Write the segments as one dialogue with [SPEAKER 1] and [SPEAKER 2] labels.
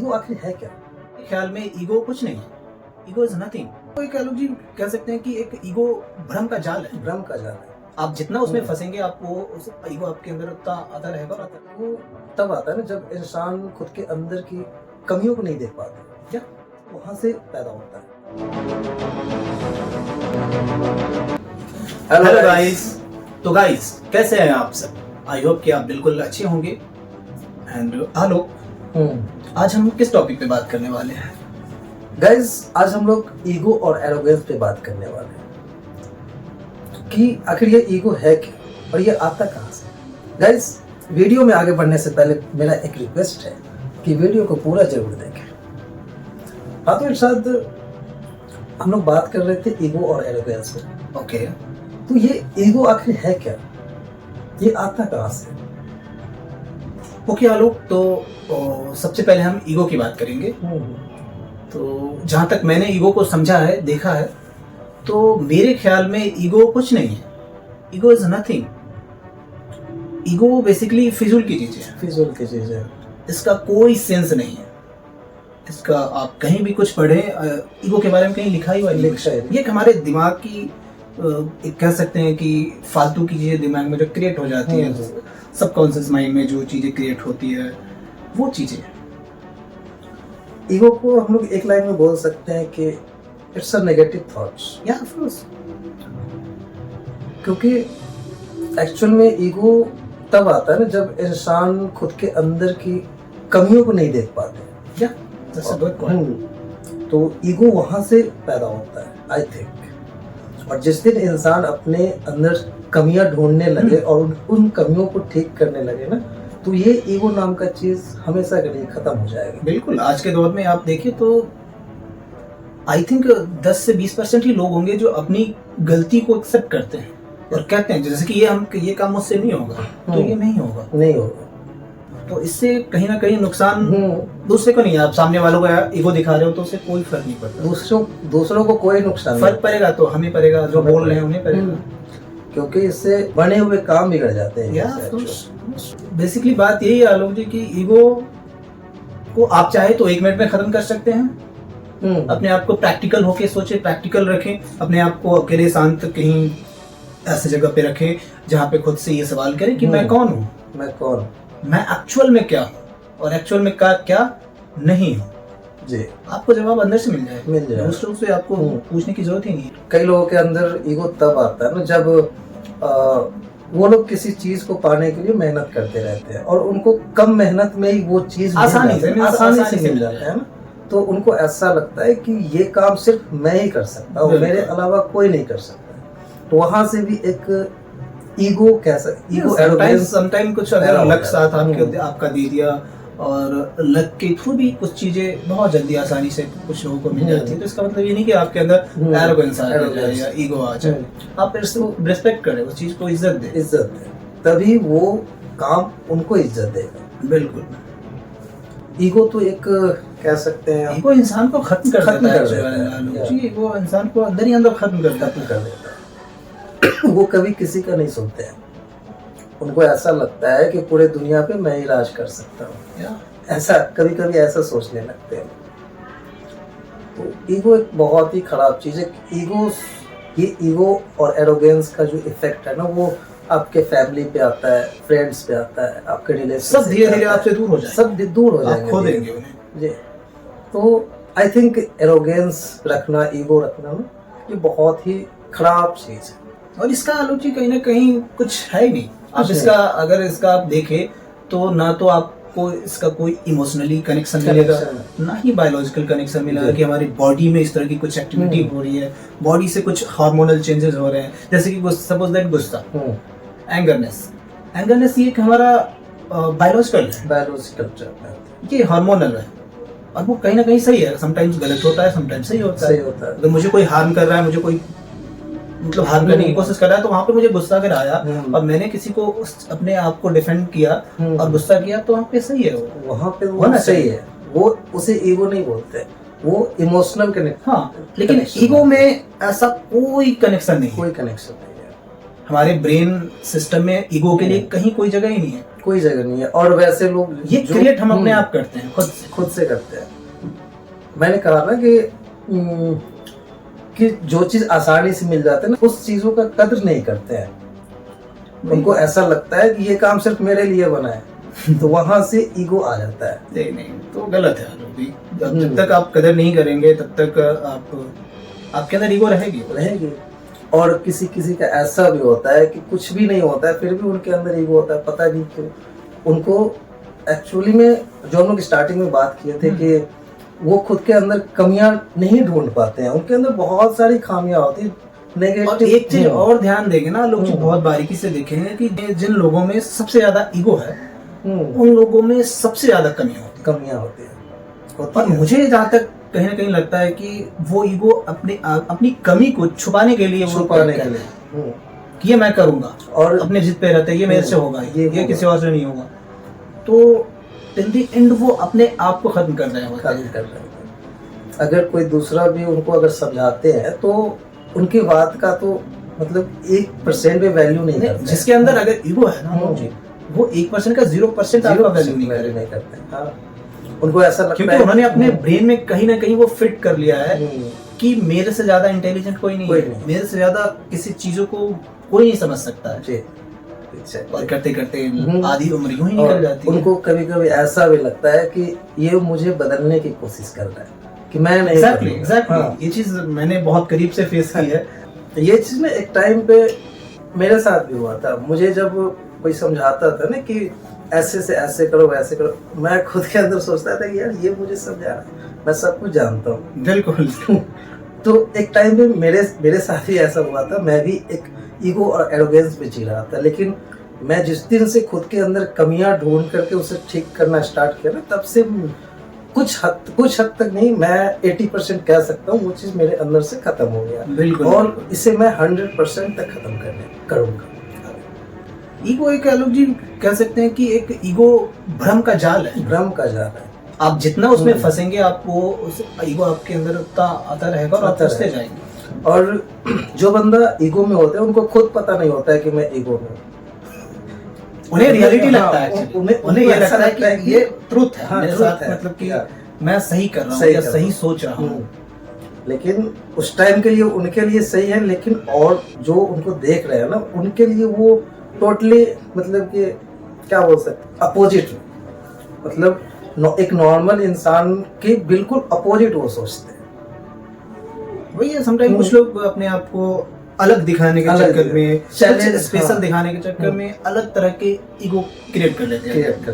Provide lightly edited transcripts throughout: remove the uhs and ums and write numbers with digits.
[SPEAKER 1] Ego आखिर है क्या?
[SPEAKER 2] मेरे ख्याल में ईगो कुछ नहीं है। Ego is nothing. तो एक आलोक जी कह सकते हैं कि एक ईगो भ्रम का जाल है।
[SPEAKER 1] भ्रम का जाल है।
[SPEAKER 2] आप जितना उसमें फंसेंगे आपको उस ईगो आपके अंदर उतना आता रहेगा और आता रहेगा।
[SPEAKER 1] वो तब आता है ना जब इंसान खुद के अंदर की कमियों को नहीं देख पाता,
[SPEAKER 2] क्या
[SPEAKER 1] वहां से पैदा होता है।
[SPEAKER 2] Hello guys. तो गाइस कैसे हैं आप सब? आई होप कि आप बिल्कुल अच्छे होंगे। एंड आलोक, आज हम किस टॉपिक पे बात करने वाले हैं?
[SPEAKER 1] गाइस, आज हम लोग ईगो और एरोगेंस पे बात करने वाले हैं कि आखिर ये ईगो है क्या और ये आता कहाँ से। गाइस, वीडियो में आगे बढ़ने से पहले मेरा एक रिक्वेस्ट है कि वीडियो को पूरा जरूर देखें। हाँ, तो इरशाद, हम लोग बात कर रहे थे ईगो और एरोगेंस पे।
[SPEAKER 2] ओके,
[SPEAKER 1] तो ये ईगो आखिर है क्या, ये आता कहाँ से?
[SPEAKER 2] ओके आलोक, तो सबसे पहले हम ईगो की बात करेंगे। तो जहां तक मैंने ईगो को समझा है, देखा है, तो मेरे ख्याल में ईगो कुछ नहीं है। Ego is nothing. Ego basically फिजूल की चीज है।
[SPEAKER 1] फिजूल की चीज है।
[SPEAKER 2] इसका कोई सेंस नहीं है। इसका आप कहीं भी कुछ पढ़े, ईगो के बारे में कहीं लिखा ही हुआ नहीं है। ये एक हमारे दिमाग की एक कह सकते हैं कि फालतू की चीजें दिमाग में जो क्रिएट हो जाती है, सबकॉन्शियस माइंड में जो चीजें क्रिएट होती है, वो चीजें।
[SPEAKER 1] ईगो को हम लोग एक लाइन में बोल सकते हैं कि इट्स अ नेगेटिव थॉट्स।
[SPEAKER 2] या ऑफ कोर्स,
[SPEAKER 1] क्योंकि एक्चुअल में ईगो तब आता है ना जब इंसान खुद के अंदर की कमियों को नहीं देख पाते।
[SPEAKER 2] या दैट्स अ गुड पॉइंट।
[SPEAKER 1] तो ईगो वहां से पैदा होता है, आई थिंक। और जिस दिन इंसान अपने अंदर कमियां ढूंढने लगे और उन कमियों को ठीक करने लगे ना, तो ये ईगो नाम का चीज हमेशा के लिए खत्म हो जाएगा।
[SPEAKER 2] बिल्कुल, आज के दौर में आप देखिए तो आई थिंक 10 से 20% ही लोग होंगे जो अपनी गलती को एक्सेप्ट करते हैं और कहते हैं जैसे कि ये काम मुझसे नहीं होगा, तो ये नहीं होगा। तो इससे कहीं ना कहीं नुकसान दूसरे को नहीं है। आप सामने वालों का ईगो दिखा रहे हो तो उससे कोई फर्क नहीं पड़ता।
[SPEAKER 1] दूसरों को कोई नुकसान
[SPEAKER 2] फर्क पड़ेगा तो हमें पड़ेगा, जो बोल रहे हैं उन्हें पड़ेगा,
[SPEAKER 1] क्योंकि इससे बने हुए काम बिगड़ जाते हैं।
[SPEAKER 2] बेसिकली बात यही है आलोक जी की ईगो को आप चाहे तो 1 मिनट में खत्म कर सकते हैं। अपने आप को प्रैक्टिकल होके सोचे, प्रैक्टिकल रखें, अपने आप को अकेले शांत कहीं ऐसी जगह पे रखें जहाँ पे खुद से ये सवाल करें कि मैं कौन हूँ, मैं एक्चुअल में क्या हूँ और एक्चुअल में क्या नहीं हूँ।
[SPEAKER 1] जी,
[SPEAKER 2] आपको जवाब अंदर से मिल जाए। दूसरों से आपको पूछने की जरूरत ही नहीं है।
[SPEAKER 1] कई लोगों के अंदर ईगो तब आता है ना जब वो लोग किसी चीज को पाने के लिए मेहनत करते रहते हैं और उनको कम मेहनत में ही वो चीज आसानी से मिल जाता है ना, तो उनको ऐसा लगता है कि ये काम सिर्फ मैं ही कर सकता हूँ, मेरे अलावा कोई नहीं कर सकता। तो वहां से भी एक ईगो एरोगेंस
[SPEAKER 2] समटाइम कुछ अगर लक साथ आपका दे दिया और लक के थ्रू भी कुछ चीजें बहुत जल्दी आसानी से कुछ लोगों को मिल जाती है, तो इसका मतलब ये नहीं कि आपके अंदर एरोगेंस आ जाए या ईगो आ जाए। आप रिस्पेक्ट करें, उस चीज को इज्जत दे,
[SPEAKER 1] तभी वो काम उनको इज्जत देगा।
[SPEAKER 2] बिल्कुल।
[SPEAKER 1] ईगो तो एक कह सकते हैं,
[SPEAKER 2] ईगो इंसान को खत्म कर देता है। ईगो इंसान को अंदर ही अंदर खत्म कर देता है।
[SPEAKER 1] वो कभी किसी का नहीं सुनते हैं। उनको ऐसा लगता है कि पूरे दुनिया पे मैं ही राज कर सकता हूँ, ऐसा कभी ऐसा सोचने लगते हैं। तो ईगो एक बहुत ही खराब चीज है। ईगो और एरोगेंस का जो इफेक्ट है ना, वो आपके फैमिली पे आता है, फ्रेंड्स पे आता है, आपके रिलेशन,
[SPEAKER 2] सब धीरे धीरे आपसे दूर हो जाएंगे,
[SPEAKER 1] सब दूर हो जाएंगे,
[SPEAKER 2] खो देंगे उन्हें।
[SPEAKER 1] जी, तो आई थिंक एरोगेंस रखना, ईगो रखना ना, ये बहुत ही खराब चीज है।
[SPEAKER 2] और इसका आलोची कहीं ना कहीं कुछ है ही नहीं। आप इसका आप देखें तो ना तो आपको इसका कोई इमोशनली कनेक्शन मिलेगा, ना ही बायोलॉजिकल कनेक्शन मिलेगा कि हमारी बॉडी में इस तरह की कुछ एक्टिविटी हो रही है, बॉडी से कुछ हार्मोनल चेंजेस हो रहे हैं। जैसे कि सपोज दैट गुस्सा, एंगरनेस ये एक हमारा बायोलॉजिकल है, ये हार्मोनल है और वो कहीं ना कहीं सही है। समटाइम्स गलत होता है, समटाइम्स सही होता है। अगर मुझे कोई हार्म कर रहा है, मुझे कोई मतलब हार्म करने की कोशिश कर रहा है, तो वहां पे मुझे गुस्सा अगर आया और मैंने किसी को अपने आप को डिफेंड किया और गुस्सा किया, तो वहाँ पे सही है,
[SPEAKER 1] वहाँ पे वो सही है। वो उसे ईगो नहीं बोलते, वो इमोशनल कनेक्ट।
[SPEAKER 2] हाँ, लेकिन ईगो में ऐसा कोई कनेक्शन नहीं है।
[SPEAKER 1] हमारे
[SPEAKER 2] ब्रेन सिस्टम में ईगो के लिए कहीं कोई जगह ही नहीं है।
[SPEAKER 1] कोई जगह नहीं है। और वैसे लोग
[SPEAKER 2] ये क्रिएट हम अपने आप करते हैं,
[SPEAKER 1] खुद से करते हैं। मैंने कहा ना कि जो चीज आसानी से मिल जाते हैं ना, उस चीजों का कद्र नहीं करते हैं। उनको ऐसा लगता है कि ये काम सिर्फ मेरे लिए बना है तो वहां से ईगो आ जाता है।
[SPEAKER 2] नहीं तो गलत है। जब तक आप कदर नहीं करेंगे तब तक आपके अंदर ईगो रहेगी।
[SPEAKER 1] और किसी का ऐसा भी होता है कि कुछ भी नहीं होता है फिर भी उनके अंदर ईगो होता है, पता नहीं क्यों। उनको एक्चुअली में जो हम लोग स्टार्टिंग में बात किए थे कि वो खुद के अंदर कमियां नहीं ढूंढ पाते हैं, उनके अंदर बहुत सारी खामियां होती हैं।
[SPEAKER 2] और एक चीज और ध्यान देंगे ना लोग, बहुत बारीकी से देखेंगे कि जिन लोगों में सबसे ज्यादा ईगो है उन लोगों में सबसे ज्यादा कमियां होती है। और मुझे जहाँ तक कहीं ना कहीं लगता है कि वो ईगो अपनी कमी को छुपाने के लिए कि ये मैं करूंगा और अपने जिद पे रहता है, ये मेरे से होगा, ये किसी और से नहीं होगा। तो इन दी एंड वो अपने आप को खत्म कर रहे हैं।
[SPEAKER 1] अगर कोई दूसरा भी उनको अगर समझाते हैं तो उनकी बात का तो मतलब 1% भी वैल्यू नहीं करते।
[SPEAKER 2] जिसके अंदर अगर ईगो है ना वो 1% का 0% आपका वैल्यू नहीं करते।
[SPEAKER 1] हाँ। उनको ऐसा लगता है
[SPEAKER 2] क्योंकि उन्होंने अपने ब्रेन में कहीं ना कहीं वो फिट कर लिया है कि मेरे से ज्यादा इंटेलिजेंट कोई नहीं है, मेरे से ज्यादा किसी चीजों को कोई नहीं समझ सकता है। और करते करते आधी उम्र यूं ही निकल जाती है।
[SPEAKER 1] उनको कभी कभी ऐसा भी लगता है कि ये मुझे बदलने की कोशिश कर रहा है कि मैं नहीं।
[SPEAKER 2] एग्जैक्टली। ये चीज मैंने बहुत करीब से फेस की है।
[SPEAKER 1] ये चीज ना एक टाइम पे मेरे साथ भी हुआ था। मुझे जब कोई समझाता था ना कि ऐसे से ऐसे करो वैसे करो, मैं खुद के अंदर सोचता था कि यार ये मुझे समझा रहा है, मैं सब कुछ जानता हूँ।
[SPEAKER 2] बिल्कुल।
[SPEAKER 1] तो एक टाइम पे मेरे साथ ही ऐसा हुआ था। मैं भी एक ईगो और एरोगेंस में जी रहा था, लेकिन मैं जिस दिन से खुद के अंदर कमियां ढूंढ करके उसे ठीक करना स्टार्ट किया ना, तब से कुछ हद तक नहीं, मैं 80% कह सकता हूँ वो चीज मेरे अंदर से खत्म हो गया।
[SPEAKER 2] बिल्कुल।
[SPEAKER 1] और इसे मैं 100% तक खत्म करूंगा।
[SPEAKER 2] ईगो एक आलोक जी कह सकते हैं कि एक ईगो भ्रम का जाल है। आप जितना उसमें फंसेंगे आपको उस ईगो आपके अंदर उतना आता रहेगा और आप फंसते जाएंगे।
[SPEAKER 1] और जो बंदा ईगो में होता है उनको खुद पता नहीं होता है कि मैं ईगो में,
[SPEAKER 2] उन्हें रियलिटी लगता है, उन्हें ये लगता है कि ये ट्रुथ है मेरे साथ, मतलब कि मैं सही कर रहा हूँ या सही सोच रहा हूँ।
[SPEAKER 1] लेकिन उस टाइम के लिए उनके लिए सही है, लेकिन और जो उनको देख रहे हैं ना उनके लिए वो टोटली मतलब कि क्या बोल सकते अपोजिट, मतलब एक नॉर्मल इंसान के बिल्कुल अपोजिट वो सोचते हैं।
[SPEAKER 2] वही है, समटाइम कुछ लोग अपने आप को अलग दिखाने के चक्कर में, स्पेशल दिखाने के चक्कर में अलग तरह के ईगो क्रिएट कर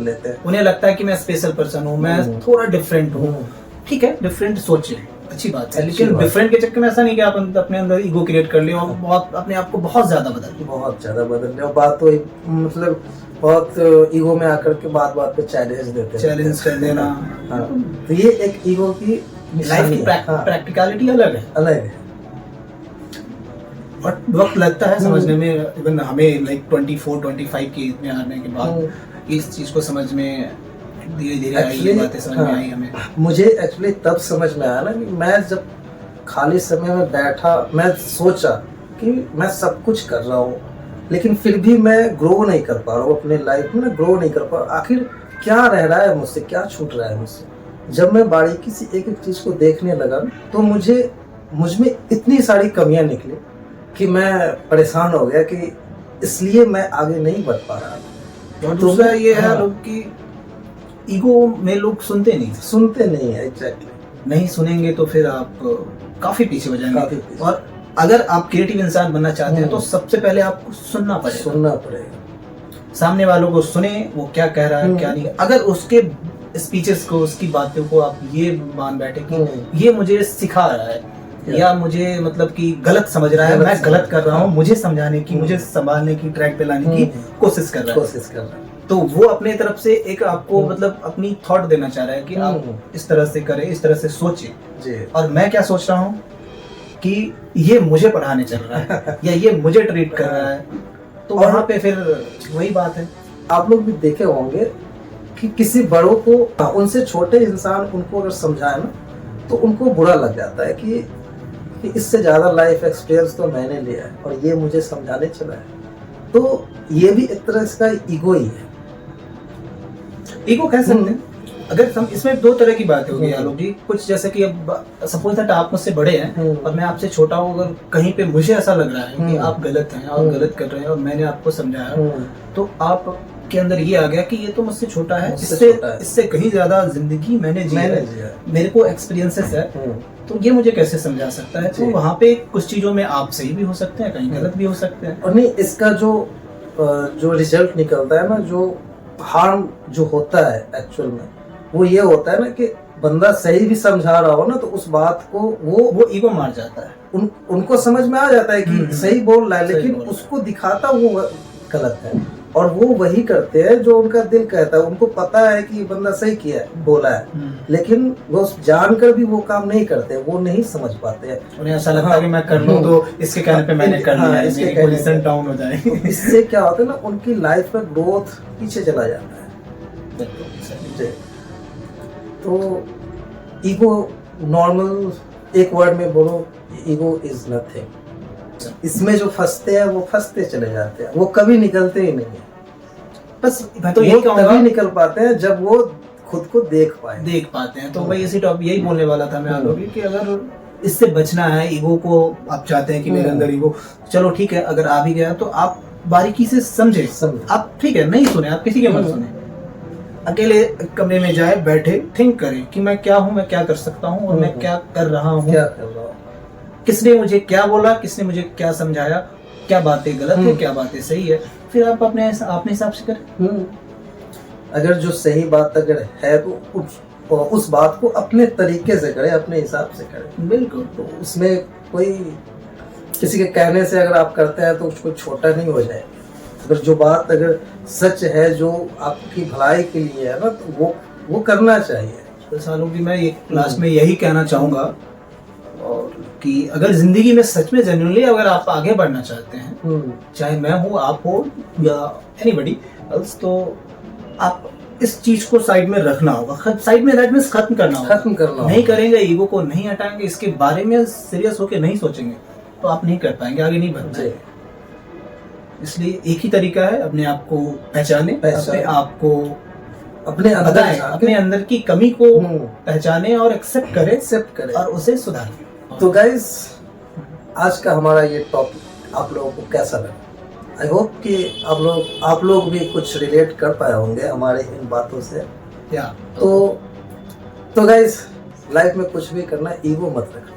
[SPEAKER 2] लेते हैं। उन्हें लगता है कि मैं स्पेशल पर्सन हूँ, मैं थोड़ा डिफरेंट हूँ। ठीक है, डिफरेंट सोचे, अच्छी बात है, लेकिन डिफरेंट के चक्कर में ऐसा नहीं कि आप अपने अंदर ईगो क्रिएट कर लियो और बहुत अपने आप को बहुत ज्यादा बदल लियो। बात तो मतलब बहुत ईगो में आकर के बात पे चैलेंज कर देना। तो ये एक ईगो की लाइफ की प्रैक्टिकलिटी अलग है। और वक्त लगता है समझने में, इवन हमें लाइक 24-25 की एज में आने के बाद इस चीज को समझ में धीरे-धीरे ये बातें समझ में आई हमें।
[SPEAKER 1] मुझे एक्चुअली तब समझ में आया ना कि मैं जब खाली समय में बैठा, मैं सोचा कि मैं सब कुछ कर रहा हूँ लेकिन फिर भी मैं ग्रो नहीं कर पा रहा हूँ अपने लाइफ में, ग्रो नहीं कर पा रहा। आखिर क्या रह रहा है मुझसे, क्या छूट रहा है मुझसे। जब मैं बारीकी से एक एक चीज को देखने लगा तो मुझ में इतनी सारी कमियां निकली कि मैं परेशान हो गया कि इसलिए मैं आगे नहीं बढ़ पा रहा।
[SPEAKER 2] और दूसरा ये है लोग कि ईगो में लोग सुनते नहीं
[SPEAKER 1] है। एग्जैक्टली, नहीं
[SPEAKER 2] सुनेंगे तो फिर आप काफी पीछे हो जाएंगे। और अगर आप क्रिएटिव इंसान बनना चाहते हैं तो सबसे पहले आपको सुनना पड़ेगा। सामने वालों को सुने, वो क्या कह रहा है क्या नहीं। अगर उसके स्पीचेस को, उसकी बातों को आप ये मान बैठे कि ये मुझे सिखा रहा है या मुझे मतलब कि गलत समझ रहा है, मैं गलत कर रहा हूँ, मुझे समझाने की, मुझे संभालने की, ट्रैक पे लाने की कोशिश कर रहा है, तो वो अपने तरफ से एक आपको मतलब अपनी थॉट देना चाह रहा है कि आप इस तरह से करें, इस तरह से सोचें। और मैं क्या सोच रहा हूँ कि ये मुझे पढ़ाने चल रहा है या ये मुझे ट्रीट कर रहा है। तो वहाँ पे फिर वही बात है।
[SPEAKER 1] आप लोग भी देखे होंगे कि किसी बड़ों को, उनसे छोटे इंसान उनको अगर समझाए ना तो उनको बुरा लग जाता है कि इससे ज्यादा लाइफ एक्सपीरियंस तो मैंने लिया है और ये मुझे समझाने चला है। तो ये भी एक तरह का ईगो ही है
[SPEAKER 2] ईगो कह सकते हैं। अगर हम इसमें दो तरह की बातें होगी आलोक जी, कुछ जैसे कि अब सपोज दैट आप मुझसे बड़े हैं और मैं आपसे छोटा हूँ, अगर कहीं पे मुझे ऐसा लग रहा है कि आप गलत हैं, आप गलत कर रहे हैं और मैंने आपको समझाया, तो आप के अंदर ये आ गया कि ये तो मुझसे छोटा है, इससे कहीं ज्यादा जिंदगी मैंने जी है, मेरे को एक्सपीरियंसेस है, तो ये मुझे कैसे समझा सकता है। तो वहाँ पे कुछ चीजों में आप सही भी हो सकते हैं, कहीं गलत भी हो सकते हैं।
[SPEAKER 1] और नहीं, इसका जो रिजल्ट निकलता है ना, जो हार्म जो होता है एक्चुअल में, वो ये होता है ना कि बंदा सही भी समझा रहा हो ना, तो उस बात को वो
[SPEAKER 2] ईगो मार जाता है।
[SPEAKER 1] उनको समझ में आ जाता है कि सही बोल रहा है, लेकिन उसको दिखाता वो गलत है, और वो वही करते हैं जो उनका दिल कहता है। उनको पता है कि बंदा सही किया है, बोला है, लेकिन वो जानकर भी वो काम नहीं करते, वो नहीं समझ पाते हैं।
[SPEAKER 2] उन्हें ऐसा लगता है कि मैं कर लूं तो इसके कहने पे मैंने कर लिया, इसके पोजीशन डाउन हो जाए।
[SPEAKER 1] इससे क्या होता है ना, उनकी लाइफ में ग्रोथ पीछे चला जाता है। तो ईगो नॉर्मल एक वर्ड में बोलो, ईगो इज नथिंग। इसमें जो फंसते हैं वो फंसते चले जाते हैं, वो कभी निकलते ही नहीं है। बस
[SPEAKER 2] मैं तो यही कहूंगा,
[SPEAKER 1] तभी निकल पाते हैं जब वो खुद को देख पाते हैं।
[SPEAKER 2] तो भाई इसी टॉपिक यही बोलने वाला था मैं आलोक कि अगर इससे बचना है, ईगो को आप चाहते हैं कि मेरे अंदर ईगो, चलो ठीक है, अगर आ भी गया तो आप बारीकी से समझे। आप ठीक है नहीं सुने, आप किसी के मत सुने, अकेले कमरे में जाए, बैठे थिंक करें कि मैं क्या हूँ, मैं क्या कर सकता हूँ और मैं क्या कर रहा हूँ, किसने मुझे क्या बोला, किसने मुझे क्या समझाया, क्या बातें गलत है, क्या बातें सही है, फिर आप अपने हिसाब से करें।
[SPEAKER 1] अगर जो सही बात अगर है तो उस बात को अपने तरीके से करें, अपने हिसाब से करें।
[SPEAKER 2] बिल्कुल।
[SPEAKER 1] तो उसमें कोई किसी के कहने से अगर आप करते हैं तो उसको छोटा नहीं हो जाए। अगर जो बात अगर सच है, जो आपकी भलाई के लिए है ना, तो वो करना चाहिए।
[SPEAKER 2] तो सालों की मैं एक लास्ट में यही कहना चाहूंगा और कि अगर जिंदगी में सच में जेन्युइनली अगर आप आगे बढ़ना चाहते हैं, चाहे मैं हूँ, आप हो या एनीबडी एल्स, तो आप इस चीज को साइड में रखना होगा। साइड में दैट मींस खत्म करना होगा। नहीं करेंगे, ईगो को नहीं हटाएंगे, इसके बारे में सीरियस होकर नहीं सोचेंगे, तो आप नहीं कर पाएंगे, आगे नहीं बढ़ पाएंगे। इसलिए एक ही तरीका है, अपने आप को पहचाने, अपने आप को अपने अंदर की कमी को पहचाने और एक्सेप्ट करें और उसे सुधारें।
[SPEAKER 1] तो गाइस, आज का हमारा ये टॉपिक आप लोगों को कैसा लगा? आई होप कि आप लोग भी कुछ रिलेट कर पाए होंगे हमारे इन बातों से। तो गाइस, लाइफ में कुछ भी करना, ईगो मत रखना।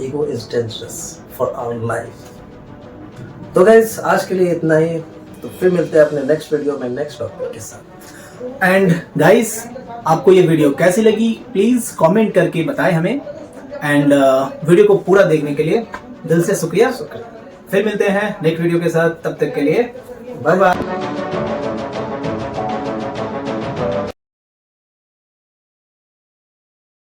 [SPEAKER 1] Ego is dangerous for our life. तो गाइस, आज के लिए इतना ही। तो फिर मिलते हैं अपने नेक्स्ट वीडियो में नेक्स्ट टॉपिक के साथ।
[SPEAKER 2] एंड गाइस, आपको ये वीडियो कैसी लगी प्लीज कमेंट करके बताएं हमें। एंड वीडियो को पूरा देखने के लिए दिल से शुक्रिया। फिर मिलते हैं नेक्स्ट वीडियो के साथ, तब तक के लिए बाय बाय।